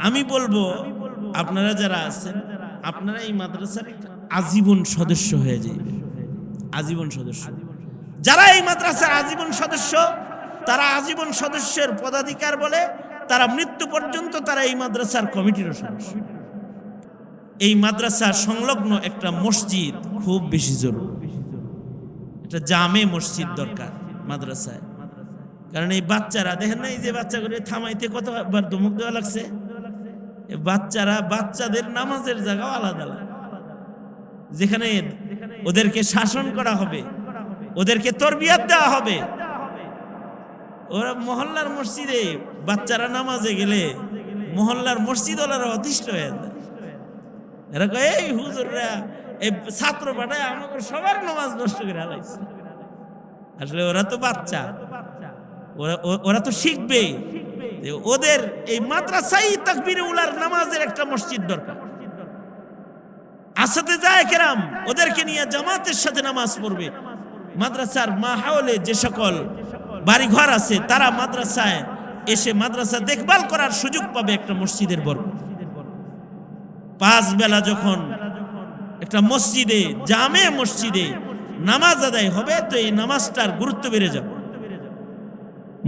আমি বলবো আপনারা যারা আছেন আপনারা এই মাদ্রাসার আজীবন সদস্য হয়ে যাবেন, আজীবন সদস্য। যারা এই মাদ্রাসার আজীবন সদস্য তারা আজীবন সদস্যের পদাধিকার বলে তারা মৃত্যু পর্যন্ত তারা এই মাদ্রাসার কমিটির সদস্য। এই মাদ্রাসার সংলগ্ন একটা মসজিদ খুব বেশি জরুরি, একটা জামে মসজিদ দরকার মাদ্রাসায়। কারণ এই বাচ্চারা দেখেন না, এই যে বাচ্চাগুলো থামাইতে কতবার ধমক দেওয়া লাগছে। বাচ্চারা বাচ্চাদের নামাজের জায়গা আলাদা আলাদা, যেখানে ওদেরকে শাসন করা হবে, ওদেরকে তরবিয়াত দেওয়া হবে। ওরা মহল্লার মসজিদে বাচ্চারা নামাজে গেলে মহল্লার মসজিদ ওনারা অতিষ্ঠ হয়ে যায়। এরা কয় এই হুজুররা এই ছাত্র পাঠায় আমাকে সবার নামাজ নষ্ট করে হারাইছে। আসলে ওরা তো বাচ্চা, ওরা তো শিখবে। ওদের এই মাদ্রাসাই তাকবীর উলার নামাজের একটা মসজিদ দরকার। আসাতে যায় কেরাম ওদেরকে নিয়ে জামাতের সাথে নামাজ পড়বে। মাদ্রাসার মাহৌলে যে সকল বাড়িঘর আছে তারা মাদ্রাসায় এসে মাদ্রাসা দেখভাল করার সুযোগ পাবে একটা মসজিদের বরকত। 5 বেলা যখন একটা মসজিদে জামে মসজিদে নামাজ আদায় হবে তো এই নামাজটার গুরুত্ব বেড়ে যাবে।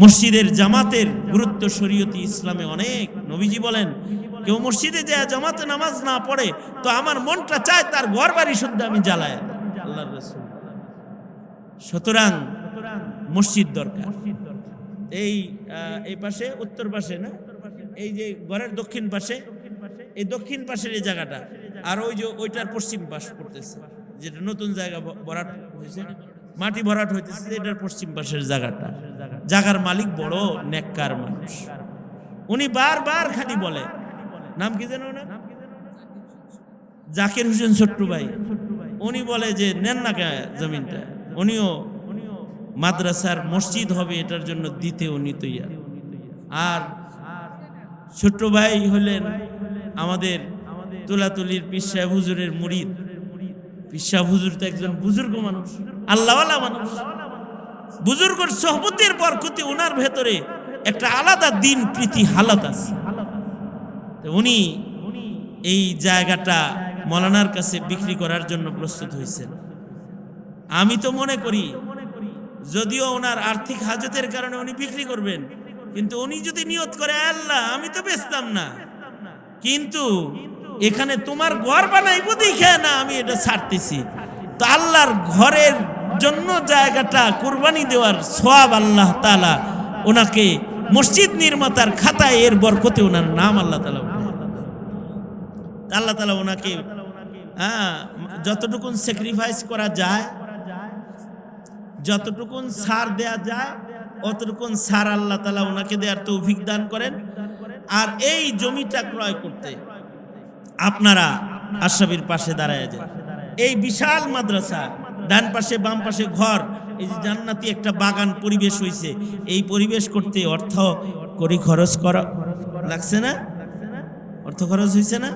মসজিদের জামাতের গুরুত্ব শরীয়তি ইসলামে অনেক। নবীজি বলেন কেউ মসজিদে যায় জামাতে নামাজ না পড়ে তো আমার মনটা চায় তার ঘর বাড়ি শুদ্ধ আমি জ্বালায়। আল্লাহর রাসূল। সুতরাং মসজিদ দরকার। এই পাশে উত্তর পাশে না, এই যে ঘরের দক্ষিণ পাশে, এই দক্ষিণ পাশের এই জায়গাটা আর ওই যে ওইটার পশ্চিম পাশ পড়তেছে, যেটা নতুন জায়গা ভরাট হয়েছে, মাটি ভরাট হইতেছে, এটার পশ্চিম পাশের জায়গাটা। জায়গার মালিক বড় নেককার মানুষ। উনি বারবার খালি বলে, নাম কি জানো না, জাকির হোসেন ছোট্টু ভাই। উনি বলে যে নেন না কে জমিনটা। উনিও মাদ্রাসার মসজিদ হবে এটার জন্য দিতে উনি তৈয়ার। আর ছোট্ট ভাই হলেন আমাদের তুলাতুলির পীর সাহেব হুজুরের মুরিদ। পীর সাহেব হুজুর তো একজন বুজুর্গ মানুষ, আল্লাহওয়ালা মানুষ। বুজুর্গর সোহবতের বরকতে ওনার ভেতরে একটা আলাদা দিন প্রীতি হালত আছে। উনি এই জায়গাটা মৌলানার কাছে বিক্রি করার জন্য প্রস্তুত হয়েছেন। আমি তো মনে করি যদিও ওনার আর্থিক হাজতের কারণে উনি বিক্রি করবেন, কিন্তু উনি যদি নিয়ত করে আল্লাহ আমি তো বেচতাম না, কিন্তু এখানে তোমার ঘর বানাইবো দেখে না আমি এটা ছাড়তেছি, তো আল্লাহর ঘরের জন্য জায়গাটা কুরবানি দেওয়ার সওয়াব আল্লাহ তাআলা ওনাকে মসজিদ নির্মাতার খাতায় এর বরকতে ওনার নাম আল্লাহ তাআলা ওনাকে যতটুকুন স্যাক্রিফাইস করা যায়, যতটুকুন ছাড় দেয়া যায় অতটুকুন ছাড় আল্লাহ তাআলা ওনাকে দেওয়ার তৌফিক দান করেন। আর এই জমিটা ক্রয় করতে আপনারা আশরাফির পাশে দাঁড়ায় যান। এই বিশাল মাদ্রাসা, ডান পাশে বাম পাশে ঘর, এই যে জান্নাতি একটা বাগান পরিবেশ হয়েছে, এই পরিবেশ করতে অর্থ করি খরচ করা লাগছে না? অর্থ খরচ হয়েছে না?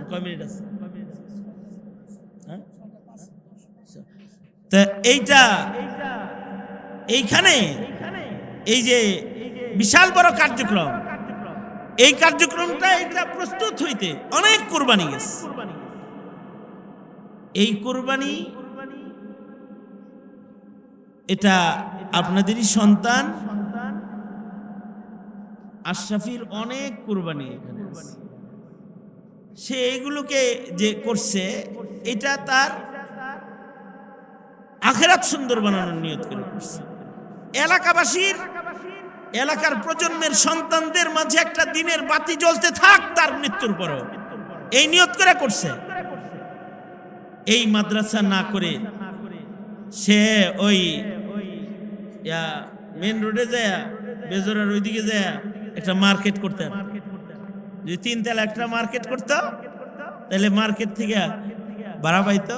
কয় মিনিট আছে? তা এইখানে এই যে বিশাল বড় কার্যক্রম, এই কার্যক্রমটা এটা প্রস্তুত হইতে অনেক কুরবানি গেছে। এই কুরবানি এটা আপনাদেরই সন্তান আশরাফির অনেক কুরবানি এখানে আছে। সে এগুলোকে যে করছে এটা তার আখিরাত সুন্দর বানানোর নিয়ত করে করছে। এলাকাবাসীর, এলাকার প্রজন্মের সন্তানদের মাঝে একটা দিনের বাতি জ্বলতে থাক তার মৃত্যুর পরও, এই নিয়ত করে করছে। এই মাদ্রাসা না করে সে ওই মেন রোডে যায়, বেজোরার ওইদিকে যায় একটা মার্কেট করতে, যদি 3 তলা একটা মার্কেট করতো তাহলে মার্কেট থেকে ভাড়া পাইতো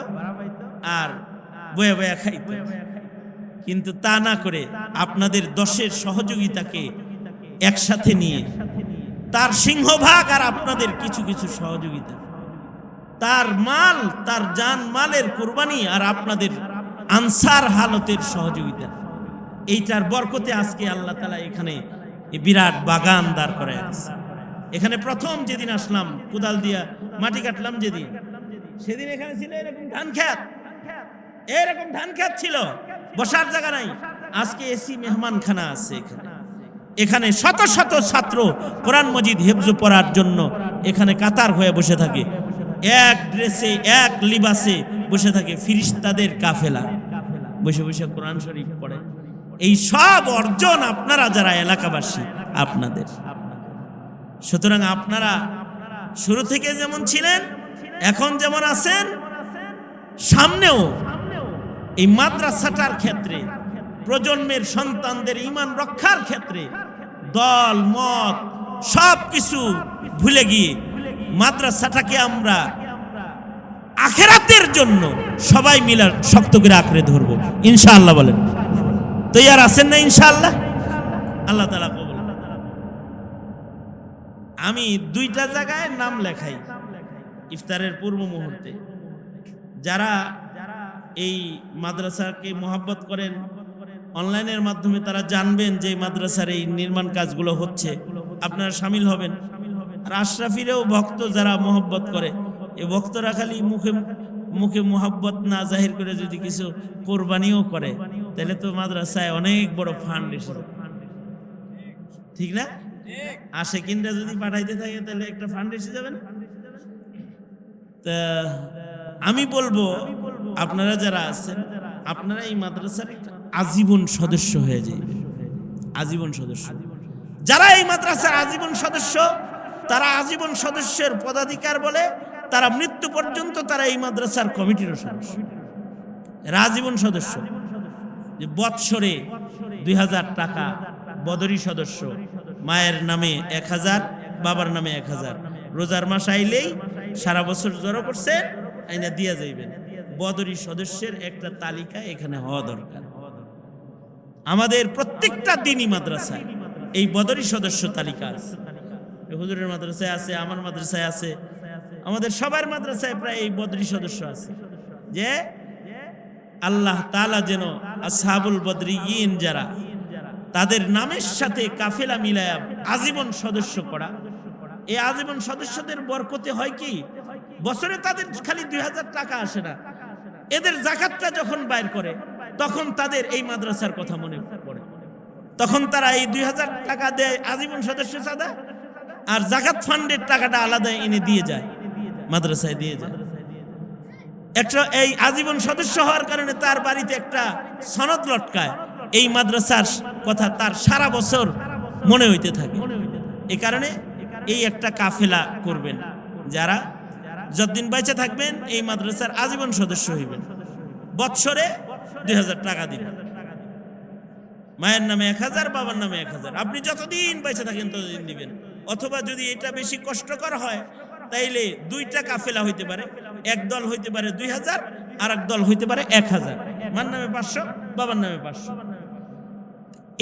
আর বয়া বয়া খাইতো। কিন্তু তা না করে আপনাদের 10-এর সহযোগিতাকে একসাথে নিয়ে তার সিংহভাগ আর আপনাদের কিছু কিছু সহযোগিতা, তার মাল, তার জান মালের কুরবানি আর আপনাদের আনসার হালতের সহযোগিতা, এইটার বরকতে আজকে আল্লাহ তাআলা এখানে বিরাট বাগান দাঁড় করায় আছে। এখানে প্রথম যেদিন আসলাম কোদাল দিয়া মাটি কাটলাম যেদিন, সেদিন এখানে ছিল এরকম ধান খেত, এরকম ধান খেত ছিল, বসার জায়গা নাই। আজকে এসি মেহমানখানা আছে এখানে। এখানে শত শত ছাত্র কোরআন মজিদ হিফজ পড়ার জন্য এখানে কাতার হয়ে বসে থাকে, এক ড্রেসে এক লিবাসে বসে থাকে, ফিরিস্তাদের কাফেলা বসে বসে কোরআন শরীফ পড়ে। এই সব অর্জন আপনারা যারা এলাকাবাসী আপনাদের। সুতরাং আপনারা শুরু থেকে যেমন ছিলেন, এখন যেমন আছেন, সামনেও এই মাদ্রাসাটার ক্ষেত্রে প্রজন্মের সন্তানদের ঈমান রক্ষার ক্ষেত্রে দল মত সব কিছু ভুলে গিয়ে মাদ্রাসাটাকে আমরা আখিরাতের জন্য সবাই মিলে শক্ত করে আঁকড়ে ধরবো ইনশাআল্লাহ। বলেন তৈয়ার আছেন না ইনশাআল্লাহ? আল্লাহ তাআলা কবুল। আমি দুইটা জায়গায় নাম লেখাই ইফতারের পূর্ব মুহূর্তে। যারা এই মাদ্রাসাকে মহব্বত করেন, অনলাইনের মাধ্যমে তারা জানবেন যে মাদ্রাসার এই নির্মাণ কাজগুলো হচ্ছে, আপনারা শামিল হবেন। আর আশরাফিরেও ভক্ত যারা মহব্বত করে, এই ভক্তরা খালি মুখে মুখে মহব্বত না জাহির করে যদি কিছু কোরবানিও করে, তাহলে তো মাদ্রাসায় অনেক বড় ফান্ড এসে, ঠিক না? আশেকিনরা যদি পাঠাইতে থাকে তাহলে একটা ফান্ড এসে যাবে না? তা আমি বলবো আপনারা যারা আছেন, আপনারা এই মাদ্রাসার আজীবন সদস্য হয়ে যাবেন, আজীবন সদস্য। যারা এই মাদ্রাসার আজীবন সদস্য, তারা আজীবন সদস্যের পদাধিকার বলে, তারা মৃত্যু পর্যন্ত তারা এই মাদ্রাসার কমিটির সদস্য, এরা আজীবন সদস্য। যে বৎসরে 2000 টাকা বদরি সদস্য, মায়ের নামে 1000, বাবার নামে 1000, রোজার মাস আইলেই সারা বছর জড়ো করছে আইনা দিয়া যাইবেন। বদরি সদস্যের একটা তালিকা এখানে হওয়া দরকার। আমাদের প্রত্যেকটা দিনই মাদ্রাসায় এই বদরি সদস্য তালিকা আছে। হুজুরের মাদ্রাসায় আছে, আমার মাদ্রাসায় আছে, আমাদের সবার মাদ্রাসায় প্রায় এই বদরি সদস্য আছে। যে আল্লাহ তাআলা যেন আসহাবুল বদরিয়িন যারা, তাদের নামের সাথে কাফেলা মিলায়া আজীবন সদস্য করা। এই আজীবন সদস্যদের বরকতে হয় কি, বছরে তাদের খালি 2000 টাকা আসে না, এদের যাকাতটা যখন বাইর করে তখন তাদের এই মাদ্রাসার কথা মনে পড়ে, তখন তারা এই 2000 টাকা দেয় আজীবন সদস্য চাঁদা, আর যাকাত ফান্ডের টাকাটা আলাদা এনে দিয়ে যায়, মাদ্রাসায় দিয়ে যায়। একটা এই আজীবন সদস্য হওয়ার কারণে তার বাড়িতে একটা সনদ লটকায়, এই মাদ্রাসার কথা তার সারা বছর মনে হইতে থাকে। এই কারণে এই একটা কাফেলা করবেন, যারা যতদিন বেঁচে থাকবেন এই মাদ্রাসার আজীবন সদস্য হইবেন। বৎসরে 2000 টাকা দিবেন, মায়ের নামে 1000, বাবার নামে 1000, আপনি যতদিন বেঁচে থাকেন ততদিন দিবেন। অথবা যদি এটা বেশি কষ্টকর হয় তাইলে দুইটা কাফেলা হইতে পারে, এক দল হইতে পারে 2000, আর এক দল হইতে পারে 1000, মার নামে 500, বাবার নামে 500।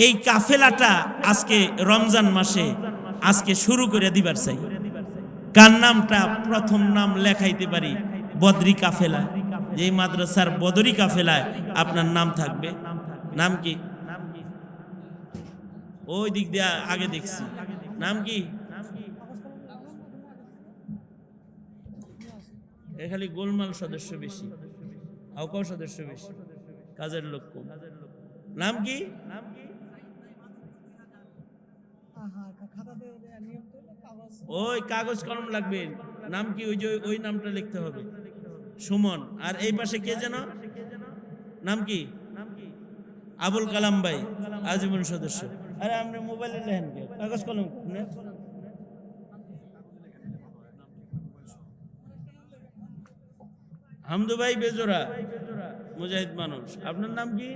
এই কাফেলাটা আজকে রমজান মাসে আজকে শুরু করে দিবার চাই। কার নামটা প্রথম নাম লেখাইতে পারি বদরি কাফেলা, যে মাদ্রাসার বদরি কাফেলায় আপনার নাম থাকবে। নাম কি? ওই দিক দিয়ে আগে দেখছি, নাম কি? খালি গোলমাল সদস্য বেশি, আউকাও সদস্য বেশি, কাজের লোক কম। নাম কি? ওই কাগজ কলম লাগবে। নাম কি? ওই যে ওই নামটা লিখতে হবে, সুমন। আর এই পাশে কে যেন, নাম কি? আবুল কালাম ভাই, আজীবন সদস্য। আরে আপনি মোবাইলে লেখেন কে? কাগজ কলম হামদু ভাই বেজোরা, মুজাহিদ মানুষ। আপনার নাম কি?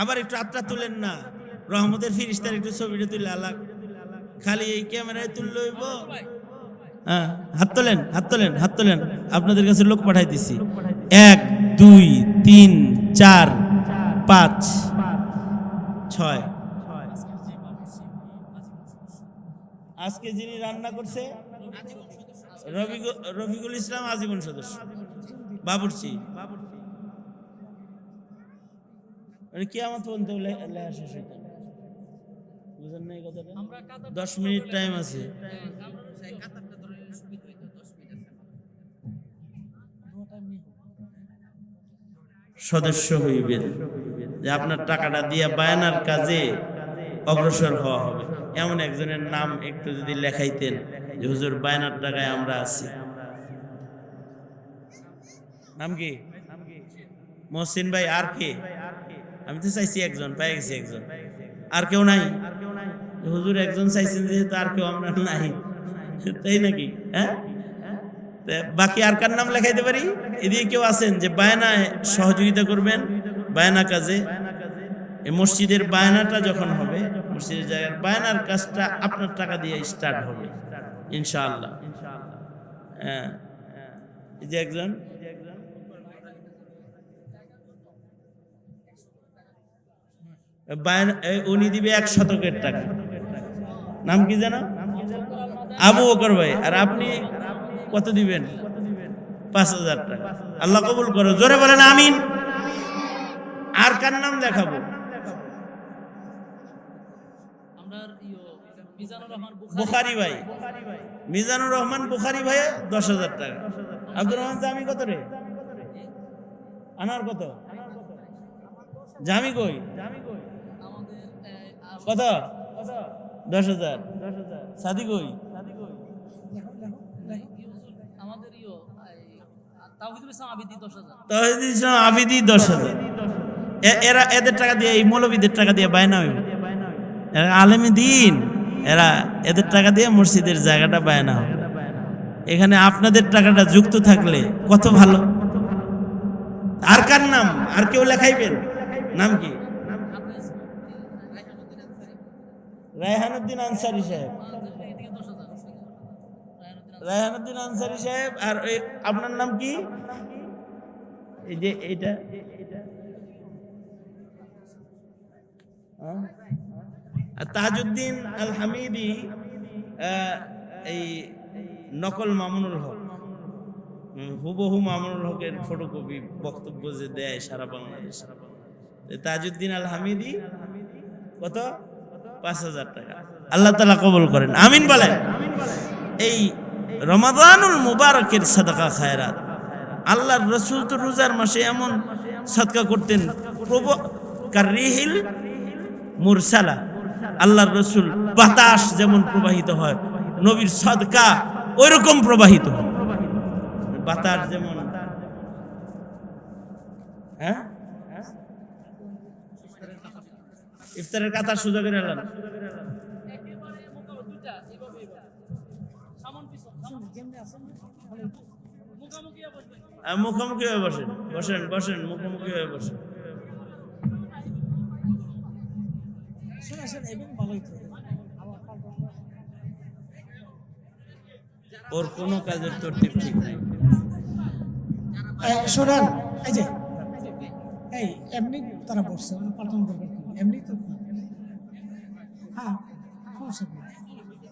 আবার একটু আত্মা তুলেন না, রহমতের ফিরিস্তার একটু ছবিটা তুলে আলাক, খালি এই ক্যামেরায় তুললে হইব? হ্যাঁ, হাত তোলেন, হাত তোলেন, হাত তোলেন। আপনাদের কাছে লোক পাঠাই দিছি। 1 2 3 4 5 6। আজকে যিনি রান্না করছে রফিকুল ইসলাম, আজীবন সদস্য, বাবুর্চি। মানে কিয়ামত পর্যন্ত লেখা শেষ হইতো না। বুঝেন নাই কথাটা? 10 মিনিট টাইম আছে। সদস্য হইবেন, যে আপনার টাকাটা দিয়ে বায়ানার কাজে অগ্রসর হওয়া হবে। এমন একজনের নাম একটু যদি লেখাইতেন যে হুজুর বায়ানার টাকায় আমরা আছি। নাম কি? মহসিন ভাই। আর কে? আমি তো চাইছি একজন, পাই গেছি একজন। আর কেউ নাই? হুজুর একজন চাইছেন যেহেতু, আর কেউ আমরা নাই, তাই নাকি? হ্যাঁ, বাকি আর কার নাম লেখাইতে পারি? এদিকে কেউ আছেন যে বায়ানায় সহযোগিতা করবেন, বায়ানা কাজে? এই মসজিদের বায়ানাটা যখন হবে, মসজিদের জায়গার বায়ানার কাজটা আপনার টাকা দিয়ে স্টার্ট হবে ইনশাআল্লাহ। হ্যাঁ, এই যে একজন বায়ানা, উনি দিবে 1 শতকের টাকা। নাম কি জানো? আবু বকর ভাই। আর আপনি কত দিবেন? 5000 টাকা। আল্লাহ কবুল করো, জোরে বলেন আমিন। আর কার নাম দেখাবো? বুখারী ভাই, মিজানুর রহমান বুখারী ভাই 10,000 টাকা। আব্দুর রহমান জামি কত রে? আনার কত? জামি কই? কত? 10,000। সাদি কই? তাওহীদুল ইসলাম আবিদি 10,000। এরা এদের টাকা দিয়ে, এই মৌলবীদের টাকা দিয়ে বায়না হইব। এরা আলেমে দিন, এরা এদের টাকা দিয়ে মসজিদের জায়গাটা বায়না হবে। এখানে আপনাদের টাকাটা যুক্ত থাকলে কত ভালো। আর কার নাম? আর কেউ লেখাইবেন? নাম কি? রায়হানুদ্দিন আনসারী সাহেব। রায়হানুদ্দিন আনসারী সাহেব। আর আপনার নাম কি? এই যে এইটা তাজউদ্দিন আল হামিদি, এই নকল মামুনুল হক, হুবহু মামুনুল হকের ফটোকপি বক্তব্য যে দেয় সারা বাংলাদেশ। তাজউদ্দিন আল হামিদি কত? 5,000 টাকা। আল্লাহ তাআলা কবুল করেন, আমিন বলেন। এই রমাদানুল মুবারকের সাদাকা খায়রাত, আল্লাহর রাসূল তো রোজার মাসে এমন সাদকা করতেন, কাররিহিল মুরসালা। আল্লাহর রাসূল বাতাস যেমন প্রবাহিত হয়, নবীর সাদকা ওইরকম প্রবাহিত হয়। বাতাস যেমন, হ্যাঁ, ইফতারের কাতার সুযোগ করে এলেন। মুখোমুখি হয়ে বসেন, বসেন বসেন, মুখোমুখি হয়ে বসেন। ওর কোনো কাজের তরতিব ঠিক নাই। শোনেন, এই যে এই এমনি তারা বসছে, পাল্টানো দরকার, এমনি তো হ্যাঁ সমস্যা